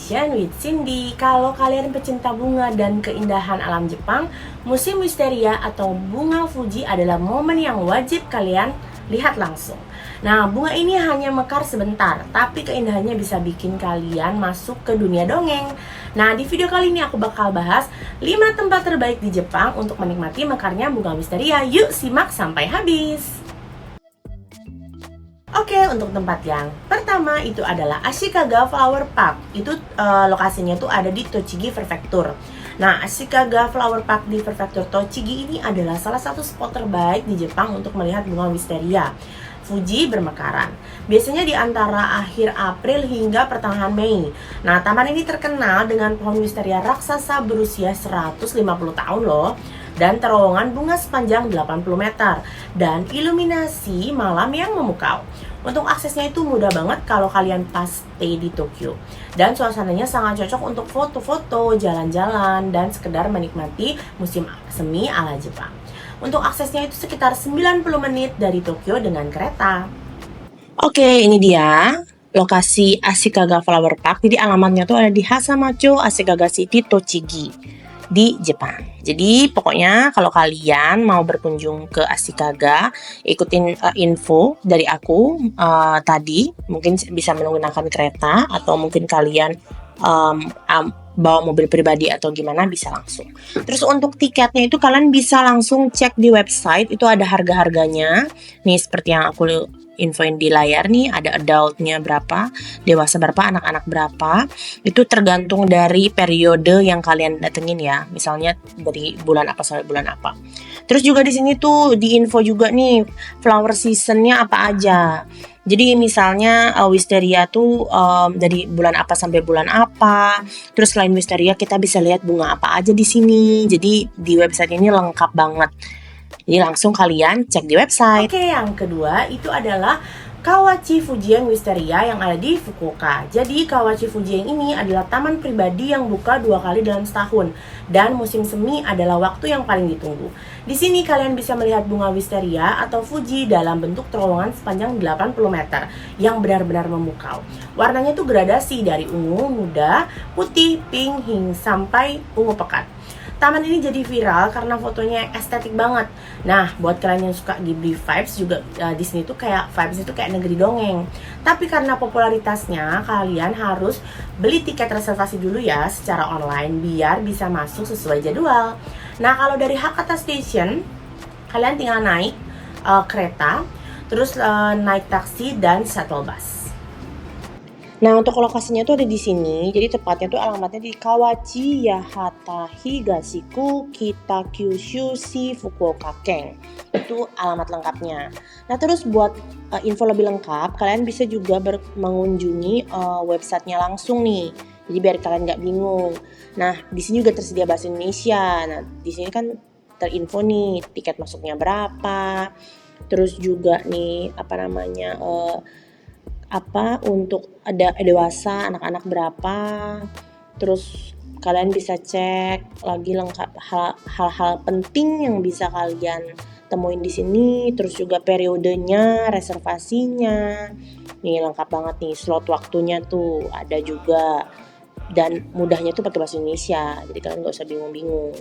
Station with Cindy. Kalau kalian pecinta bunga dan keindahan alam Jepang, musim wisteria atau bunga Fuji adalah momen yang wajib kalian lihat langsung. Nah, bunga ini hanya mekar sebentar, tapi keindahannya bisa bikin kalian masuk ke dunia dongeng. Nah, di video kali ini aku bakal bahas 5 tempat terbaik di Jepang untuk menikmati mekarnya bunga wisteria. Yuk simak sampai habis. Oke, untuk tempat yang pertama itu adalah Ashikaga Flower Park. Itu lokasinya tuh ada di Tochigi Prefecture. Nah, Ashikaga Flower Park di Prefecture Tochigi ini adalah salah satu spot terbaik di Jepang untuk melihat bunga wisteria Fuji bermekaran. Biasanya di antara akhir April hingga pertengahan Mei. Nah, taman ini terkenal dengan pohon wisteria raksasa berusia 150 tahun loh, dan terowongan bunga sepanjang 80 meter dan iluminasi malam yang memukau. Untuk aksesnya itu mudah banget kalau kalian pas stay di Tokyo. Dan suasananya sangat cocok untuk foto-foto, jalan-jalan, dan sekedar menikmati musim semi ala Jepang. Untuk aksesnya itu sekitar 90 menit dari Tokyo dengan kereta. Oke, ini dia lokasi Ashikaga Flower Park. Jadi alamatnya tuh ada di Hasamacho, Ashikaga City, Tochigi di Jepang. Jadi pokoknya kalau kalian mau berkunjung ke Ashikaga, ikutin info dari aku tadi. Mungkin bisa menggunakan kereta atau mungkin kalian bawa mobil pribadi atau gimana, bisa langsung. Terus untuk tiketnya itu kalian bisa langsung cek di website, itu ada harga-harganya. Nih seperti yang aku infoin di layar nih, ada adultnya berapa, dewasa berapa, anak-anak berapa. Itu tergantung dari periode yang kalian datengin ya. Misalnya dari bulan apa sampai bulan apa. Terus juga di sini tuh di info juga nih flower seasonnya apa aja. Jadi misalnya wisteria tuh dari bulan apa sampai bulan apa. Terus selain wisteria kita bisa lihat bunga apa aja di sini. Jadi di website ini lengkap banget. Jadi langsung kalian cek di website. Oke, yang kedua itu adalah Kawachi Fujian Wisteria yang ada di Fukuoka. Jadi Kawachi Fujian ini adalah taman pribadi yang buka 2 kali dalam setahun, dan musim semi adalah waktu yang paling ditunggu. Di sini kalian bisa melihat bunga wisteria atau Fuji dalam bentuk terowongan sepanjang 80 meter yang benar-benar memukau. Warnanya tuh gradasi dari ungu, muda, putih, pink, hingga sampai ungu pekat. Taman ini jadi viral karena fotonya estetik banget. Nah, buat kalian yang suka Ghibli vibes juga di sini tuh kayak vibes itu kayak negeri dongeng. Tapi karena popularitasnya, kalian harus beli tiket reservasi dulu ya secara online biar bisa masuk sesuai jadwal. Nah, kalau dari Hakata Station, kalian tinggal naik kereta, terus naik taksi dan shuttle bus. Nah, untuk lokasinya tuh ada di sini. Jadi tepatnya tuh alamatnya di Kawachi Yahata Higashiku Kitakyushu Shi Fukuoka Ken. Itu alamat lengkapnya. Nah, terus buat info lebih lengkap, kalian bisa juga mengunjungi websitenya langsung nih. Jadi biar kalian nggak bingung. Nah, di sini juga tersedia bahasa Indonesia. Nah, di sini kan terinfo nih tiket masuknya berapa. Terus juga nih untuk ada dewasa, anak-anak berapa. Terus kalian bisa cek lagi lengkap hal-hal penting yang bisa kalian temuin di sini. Terus juga periodenya, reservasinya. Nih lengkap banget nih, slot waktunya tuh ada juga. Dan mudahnya tuh pakai bahasa Indonesia. Jadi kalian nggak usah bingung-bingung.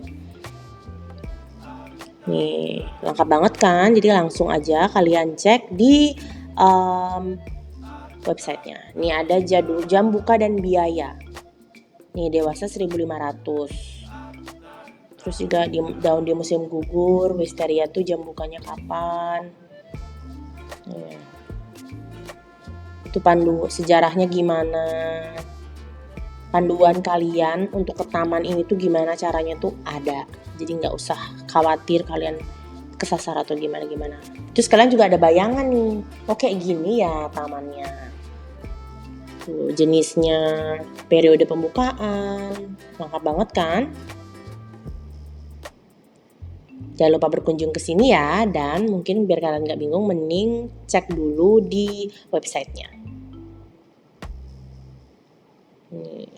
Nih lengkap banget kan? Jadi langsung aja kalian cek di websitenya. Nih ada jam buka dan biaya. Nih dewasa 1.500. Terus juga daun di musim gugur, wisteria tuh jam bukanya kapan. Nih. Itu pandu sejarahnya gimana. Panduan kalian untuk ke taman ini tuh gimana caranya tuh ada. Jadi nggak usah khawatir kalian kesasar atau gimana-gimana. Terus kalian juga ada bayangan nih. Oh kayak gini ya tamannya. Tuh, jenisnya, periode pembukaan, lengkap banget kan? Jangan lupa berkunjung ke sini ya, dan mungkin biar kalian nggak bingung, mending cek dulu di websitenya. Nih.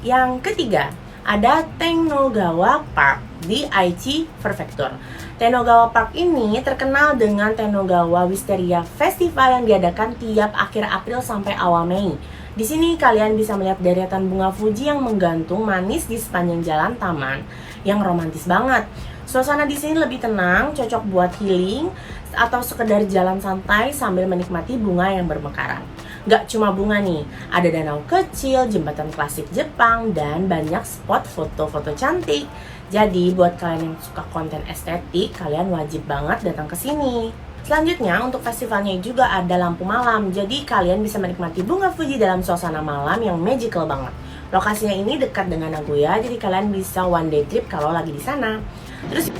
Yang ketiga, ada Tennogawa Park di Aichi Prefecture. Tennogawa Park ini terkenal dengan Tennogawa Wisteria Festival yang diadakan tiap akhir April sampai awal Mei. Di sini kalian bisa melihat deretan bunga Fuji yang menggantung manis di sepanjang jalan taman yang romantis banget. Suasana di sini lebih tenang, cocok buat healing atau sekedar jalan santai sambil menikmati bunga yang bermekaran. Gak cuma bunga nih, ada danau kecil, jembatan klasik Jepang, dan banyak spot foto-foto cantik. Jadi buat kalian yang suka konten estetik, kalian wajib banget datang ke sini. Selanjutnya untuk festivalnya juga ada lampu malam, jadi kalian bisa menikmati bunga Fuji dalam suasana malam yang magical banget. Lokasinya ini dekat dengan Nagoya, jadi kalian bisa one day trip kalau lagi di sana. Terus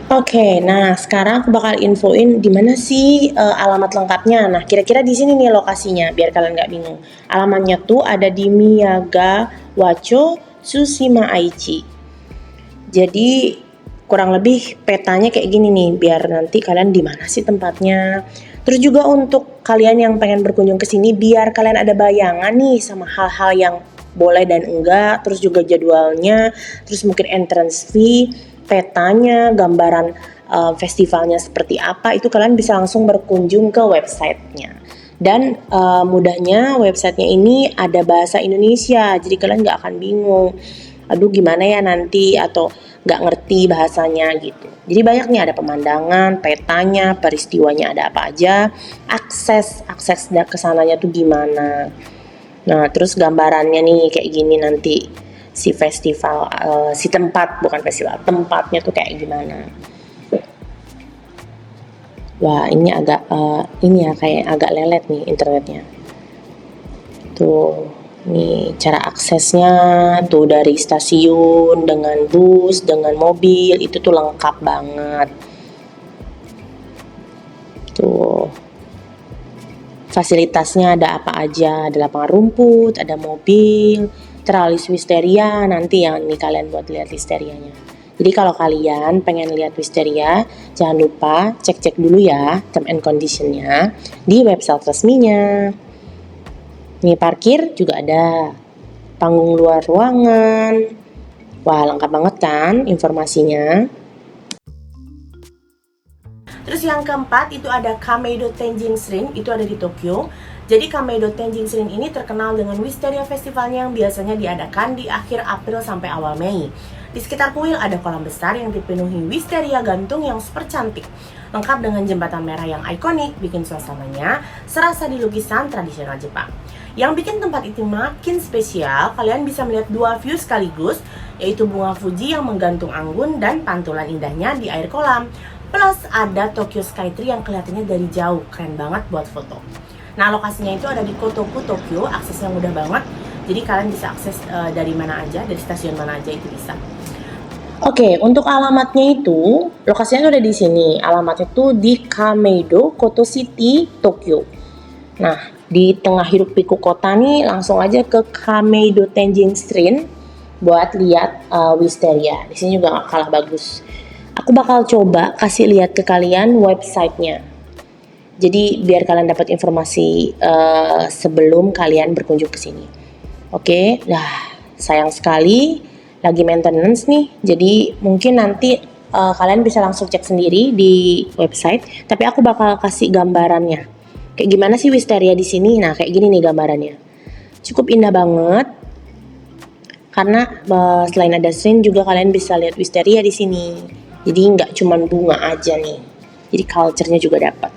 Oke, nah sekarang aku bakal infoin di mana sih alamat lengkapnya. Nah, kira-kira di sini nih lokasinya, biar kalian nggak bingung. Alamatnya tuh ada di Miyagawacho, Tsushima Aichi. Jadi kurang lebih petanya kayak gini nih, biar nanti kalian di mana sih tempatnya. Terus juga untuk kalian yang pengen berkunjung ke sini, biar kalian ada bayangan nih sama hal-hal yang boleh dan enggak, terus juga jadwalnya, terus mungkin entrance fee, petanya, gambaran festivalnya seperti apa, itu kalian bisa langsung berkunjung ke websitenya. Dan mudahnya websitenya ini ada bahasa Indonesia, jadi kalian nggak akan bingung, aduh gimana ya nanti, atau nggak ngerti bahasanya gitu. Jadi banyak nih, ada pemandangan, petanya, peristiwanya ada apa aja, akses ke sananya tuh gimana. Nah, terus gambarannya nih kayak gini nanti, si festival, si tempat, bukan festival, tempatnya tuh kayak gimana. Wah, ini agak ini ya, kayak agak lelet nih internetnya. Tuh, nih cara aksesnya tuh dari stasiun dengan bus, dengan mobil, itu tuh lengkap banget. Tuh. Fasilitasnya ada apa aja, ada lapangan rumput, ada mobil, teralis wisteria, nanti yang nih kalian buat lihat wisterianya. Jadi kalau kalian pengen lihat wisteria, jangan lupa cek-cek dulu ya term and conditionnya di website resminya. Nih parkir juga ada, panggung luar ruangan. Wah, lengkap banget kan informasinya. Terus yang keempat itu ada Kameido Tenjin Shrine, itu ada di Tokyo. Jadi Kameido Tenjin Shrine ini terkenal dengan Wisteria Festivalnya yang biasanya diadakan di akhir April sampai awal Mei. Di sekitar kuil ada kolam besar yang dipenuhi wisteria gantung yang super cantik, lengkap dengan jembatan merah yang ikonik, bikin suasananya serasa di lukisan tradisional Jepang. Yang bikin tempat itu makin spesial, kalian bisa melihat dua view sekaligus, yaitu bunga Fuji yang menggantung anggun dan pantulan indahnya di air kolam. Plus ada Tokyo Skytree yang kelihatannya dari jauh, keren banget buat foto. Nah, lokasinya itu ada di Kotoku, Tokyo, aksesnya mudah banget. Jadi kalian bisa akses dari mana aja, dari stasiun mana aja itu bisa. Oke, untuk alamatnya itu, lokasinya udah di sini. Alamatnya tuh di Kameido, Koto City, Tokyo. Nah, di tengah hiruk pikuk kota nih, langsung aja ke Kameido Tenjin Shrine buat lihat wisteria. Di sini juga gak kalah bagus. Aku bakal coba kasih lihat ke kalian websitenya. Jadi biar kalian dapat informasi sebelum kalian berkunjung ke sini. Oke, sayang sekali lagi maintenance nih. Jadi mungkin nanti kalian bisa langsung cek sendiri di website. Tapi aku bakal kasih gambarannya. Kayak gimana sih wisteria di sini? Nah, kayak gini nih gambarannya. Cukup indah banget. Karena selain ada shrine juga kalian bisa lihat wisteria di sini. Jadi nggak cuma bunga aja nih. Jadi culture-nya juga dapat.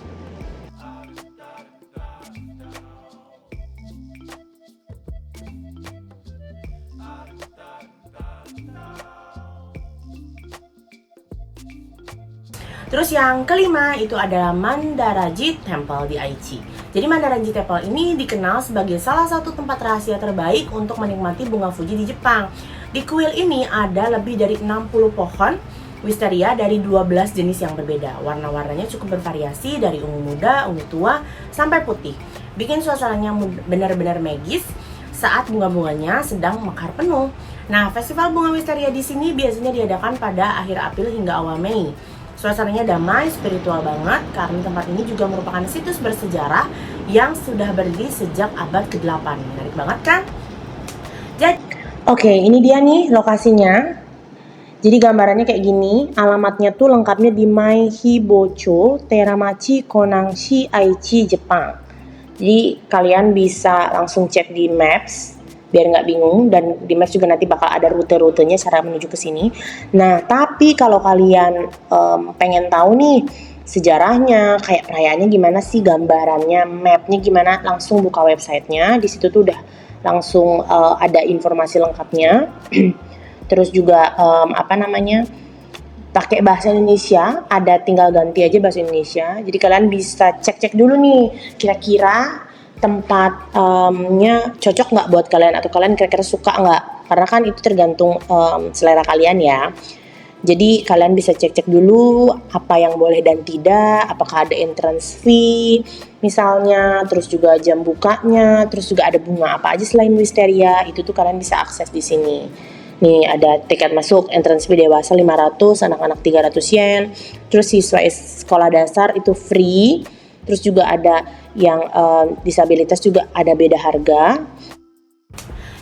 Terus yang kelima itu adalah Mandaraji Temple di Aichi. Jadi Mandaraji Temple ini dikenal sebagai salah satu tempat rahasia terbaik untuk menikmati bunga Fuji di Jepang. Di kuil ini ada lebih dari 60 pohon wisteria dari 12 jenis yang berbeda. Warna-warnanya cukup bervariasi dari ungu muda, ungu tua, sampai putih. Bikin suasananya benar-benar magis saat bunga-bunganya sedang mekar penuh. Nah, festival bunga wisteria di sini biasanya diadakan pada akhir April hingga awal Mei. Suasananya damai, spiritual banget, karena tempat ini juga merupakan situs bersejarah yang sudah berdiri sejak abad ke-8. Menarik banget kan? Jadi Oke, ini dia nih lokasinya. Jadi gambarannya kayak gini, alamatnya tuh lengkapnya di Maihibocho, Teramachi, Konangshi, Aichi, Jepang. Jadi kalian bisa langsung cek di Maps biar nggak bingung, dan di Maps juga nanti bakal ada rute-rutenya cara menuju ke sini. Nah, tapi kalau kalian pengen tahu nih sejarahnya, kayak perayaannya gimana sih, gambarannya, mapnya gimana, langsung buka websitenya. Di situ tuh udah langsung ada informasi lengkapnya. Terus juga pakai bahasa Indonesia, ada tinggal ganti aja bahasa Indonesia. Jadi kalian bisa cek-cek dulu nih, kira-kira tempatnya cocok nggak buat kalian, atau kalian kira-kira suka nggak, karena kan itu tergantung selera kalian ya. Jadi kalian bisa cek-cek dulu apa yang boleh dan tidak, apakah ada entrance fee misalnya, terus juga jam bukanya, terus juga ada bunga apa aja selain Wisteria, itu tuh kalian bisa akses di sini. Nih ada tiket masuk, entrance fee dewasa 500, anak-anak 300 yen. Terus siswa sekolah dasar itu free. Terus juga ada yang disabilitas juga ada beda harga.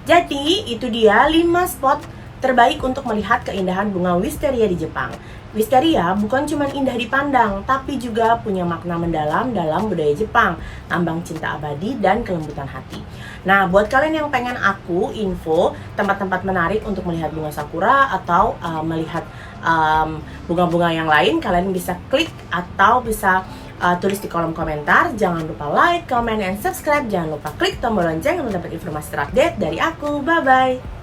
Jadi itu dia 5 spot terbaik untuk melihat keindahan bunga wisteria di Jepang. Wisteria bukan cuma indah dipandang, tapi juga punya makna mendalam dalam budaya Jepang, lambang cinta abadi dan kelembutan hati. Nah, buat kalian yang pengen aku info tempat-tempat menarik untuk melihat bunga sakura atau melihat bunga-bunga yang lain, kalian bisa klik atau bisa tulis di kolom komentar. Jangan lupa like, comment, and subscribe. Jangan lupa klik tombol lonceng untuk dapat informasi terupdate dari aku. Bye-bye!